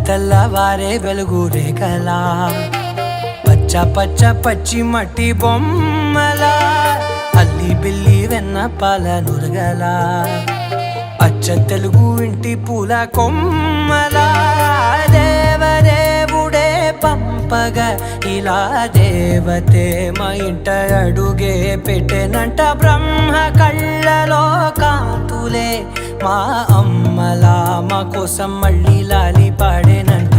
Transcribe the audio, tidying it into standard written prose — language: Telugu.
తెల్లవారే వెలుగు రేఖలా పచ్చ పచ్చ పచ్చి మట్టి బొమ్మలా అల్లి బిల్లి వెన్న పాల నురగలా అచ్చ తెలుగు ఇంటి పూల కొమ్మలా దేవదేవుడే పంపగా ఇలా దేవతే మా ఇంట అడుగే పెట్టెనంట బ్రహ్మ కళ్ళలో కాంతులే మా అమ్మలా మా కోసం మళ్ళీ లాలి పాడేనంట.